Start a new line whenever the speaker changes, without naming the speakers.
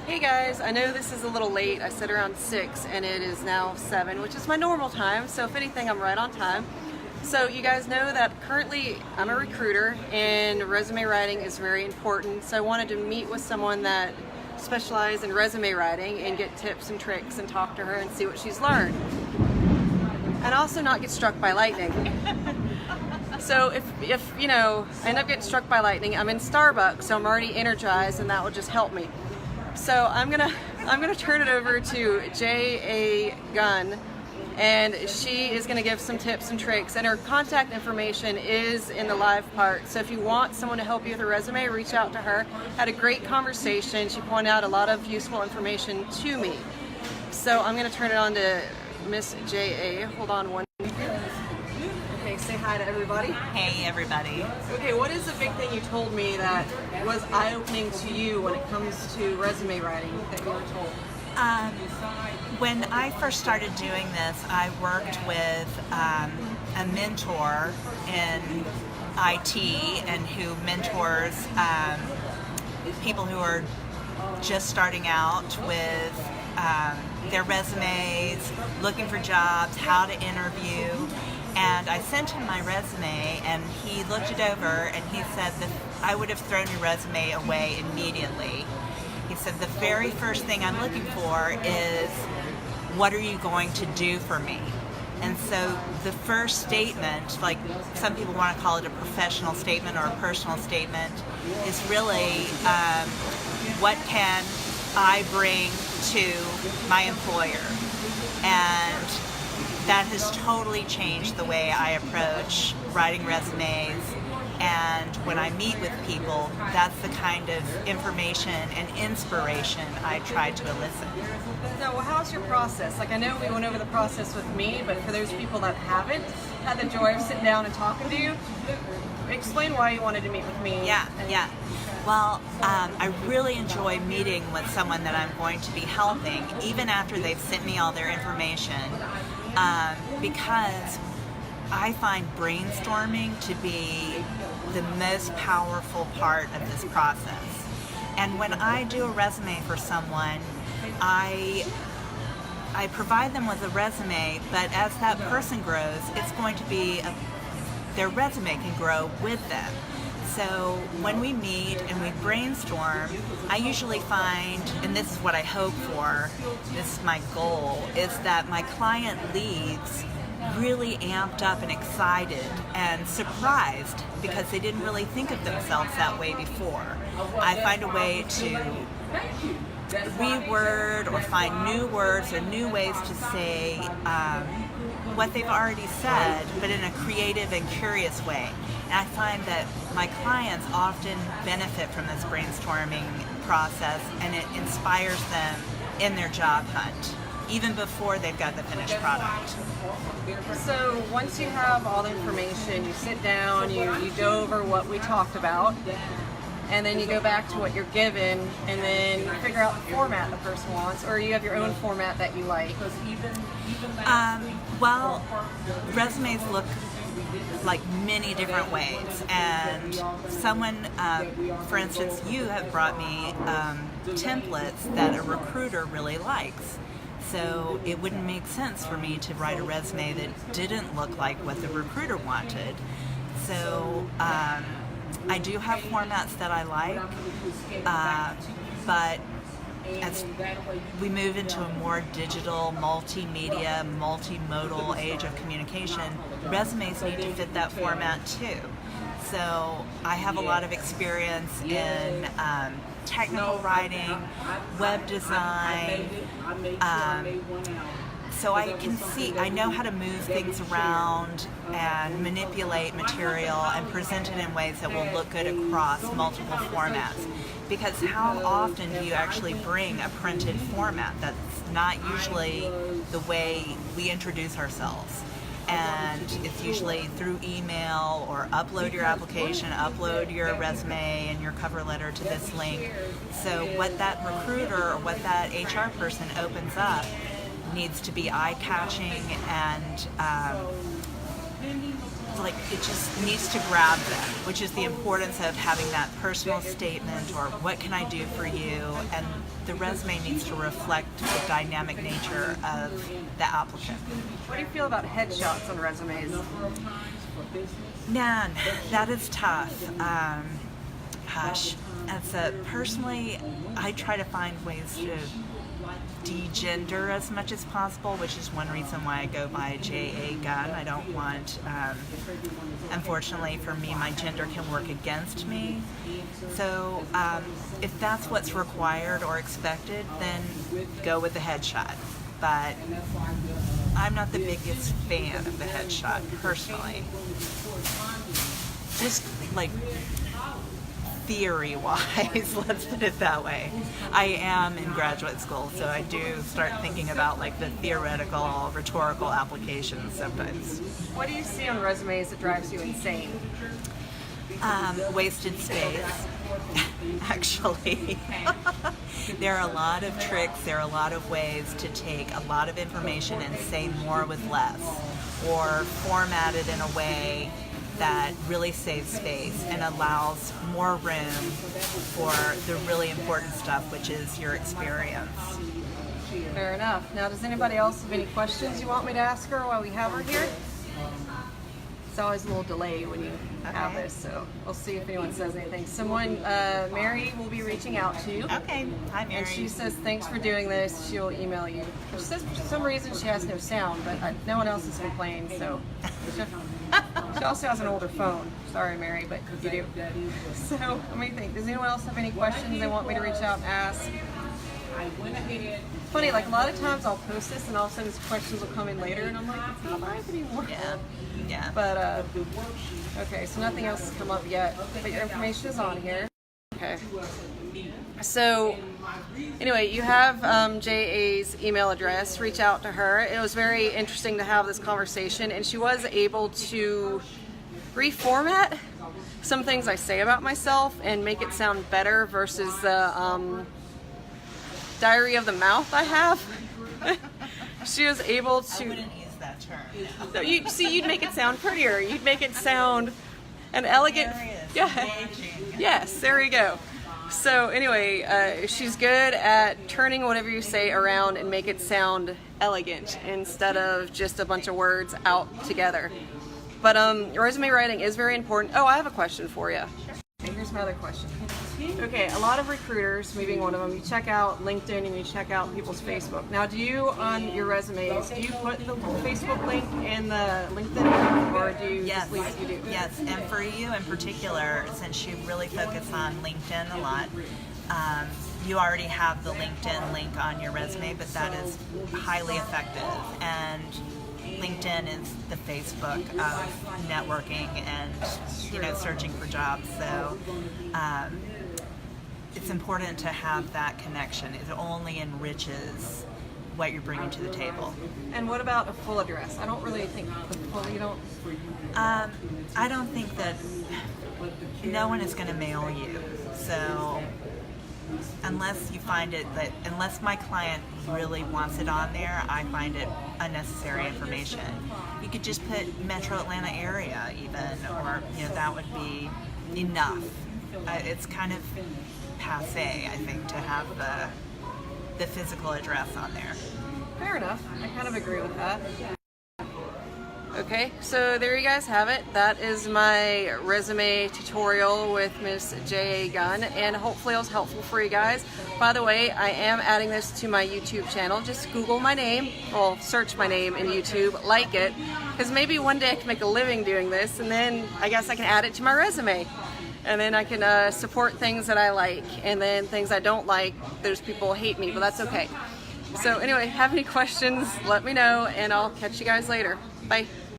Hey guys, I know this is a little late. I said around 6 and it is now 7, which is my normal time, so if anything I'm right on time. So you guys know that currently I'm a recruiter and resume writing is very important, so I wanted to meet with someone that specializes in resume writing and get tips and tricks and talk to her and see what she's learned. And also not get struck by lightning. So if you know, I end up getting struck by lightning, I'm in Starbucks, so I'm already energized and that will just help me. So I'm gonna turn it over to JA Gunn, and she is gonna give some tips and tricks, and her contact information is in the live part. So if you want someone to help you with a resume, reach out to her. Had a great conversation. She pointed out a lot of useful information to me. So I'm gonna turn it on to Miss JA. Hold on one. Okay, say hi to everybody.
Hey everybody.
Okay, what is the big thing you told me that was eye-opening to you when it comes to resume writing that you were told?
When I first started doing this, I worked with a mentor in IT and who mentors people who are just starting out with their resumes, looking for jobs, how to interview. And I sent him my resume and he looked it over and he said that I would have thrown your resume away immediately. He said the very first thing I'm looking for is, what are you going to do for me? And so the first statement, like some people want to call it a professional statement or a personal statement, is really what can I bring to my employer? And that has totally changed the way I approach writing resumes, and when I meet with people, that's the kind of information and inspiration I try to elicit.
So how's your process? Like, I know we went over the process with me, but for those people that haven't had the joy of sitting down and talking to you, explain why you wanted to meet with me.
Yeah. Well, I really enjoy meeting with someone that I'm going to be helping, even after they've sent me all their information, because I find brainstorming to be the most powerful part of this process. And when I do a resume for someone, I provide them with a resume, but as that person grows, it's going to be their resume can grow with them. So when we meet and we brainstorm, I usually find, and this is what I hope for, this is my goal, is that my client leaves really amped up and excited and surprised because they didn't really think of themselves that way before. I find a way to reword or find new words or new ways to say what they've already said, but in a creative and curious way. And I find that my clients often benefit from this brainstorming process, and it inspires them in their job hunt, even before they've got the finished product.
So once you have all the information, you sit down, you go over what we talked about, and then you go back to what you're given, and then you figure out the format the person wants, or you have your own format that you like.
Well, resumes look like many different ways, and someone, for instance, you have brought me templates that a recruiter really likes. So it wouldn't make sense for me to write a resume that didn't look like what the recruiter wanted. So I do have formats that I like, but as we move into a more digital, multimedia, multimodal age of communication, resumes need to fit that format too. So I have a lot of experience in technical writing, web design, so I know how to move things around and manipulate material and present it in ways that will look good across multiple formats. Because how often do you actually bring a printed format? That's not usually the way we introduce ourselves. And it's usually through email or upload your application, upload your resume and your cover letter to this link. So what that recruiter or what that HR person opens up needs to be eye-catching and like it just needs to grab them, which is the importance of having that personal statement or what can I do for you, and the resume needs to reflect the dynamic nature of the applicant.
What do you feel about headshots on resumes?
Man, that is tough. Personally, I try to find ways to de-gender as much as possible, which is one reason why I go by JA Gunn. I don't want, unfortunately for me, my gender can work against me. So if that's what's required or expected, then go with the headshot. But I'm not the biggest fan of the headshot, personally. Just like theory-wise, let's put it that way. I am in graduate school, so I do start thinking about like the theoretical, rhetorical applications sometimes.
What do you see on resumes that drives you insane?
Wasted space. Actually, there are a lot of tricks, there are a lot of ways to take a lot of information and say more with less, or format it in a way that really saves space and allows more room for the really important stuff, which is your experience.
Fair enough. Now, does anybody else have any questions you want me to ask her while we have her here? It's always a little delay when you have this, so we'll see if anyone says anything. Mary will be reaching out to you.
Okay. Hi, Mary.
And she says, thanks for doing this. She'll email you. She says for some reason she has no sound, but no one else has complained, so. She also has an older phone. Sorry, Mary, but you do. So, let me think. Does anyone else have any questions they want me to reach out and ask? Funny, like a lot of times I'll post this and all of a sudden these questions will come in later and I'm like, it's not live anymore.
Yeah.
But, okay, so nothing else has come up yet, but your information is on here. Okay. So, anyway, you have JA's email address. Reach out to her. It was very interesting to have this conversation, and she was able to reformat some things I say about myself and make it sound better versus the diary of the mouth I have. She was able to.
I wouldn't use that term.
No, you'd make it sound prettier. You'd make it sound an elegant. Yes, there we go. So anyway, she's good at turning whatever you say around and make it sound elegant instead of just a bunch of words out together. But resume writing is very important. Oh, I have a question for you. Okay, here's my other question. Okay, a lot of recruiters, me being one of them, you check out LinkedIn and you check out people's Facebook. Now, do you, on your resumes, do you put the Facebook link in the LinkedIn, or do you just leave it? You do?
Yes, and for you in particular, since you really focus on LinkedIn a lot, you already have the LinkedIn link on your resume, but that is highly effective. And LinkedIn is the Facebook of networking and searching for jobs. So it's important to have that connection. It only enriches what you're bringing to the table.
And what about a full address? I don't really think you don't.
I don't think that no one is going to mail you. So unless you find it that unless my client really wants it on there, I find it unnecessary information. You could just put Metro Atlanta area even, or that would be enough. It's kind of passe, I think, to have the physical address on there.
Fair enough. I kind of agree with that. Okay, so there you guys have it. That is my resume tutorial with Miss JA Gunn, and hopefully it was helpful for you guys. By the way, I am adding this to my YouTube channel. Just Google my name, well, search my name in YouTube, like it, because maybe one day I can make a living doing this, and then I guess I can add it to my resume. And then I can support things that I like, and then things I don't like, there's people who hate me, but that's okay. So anyway, have any questions, let me know, and I'll catch you guys later. Bye.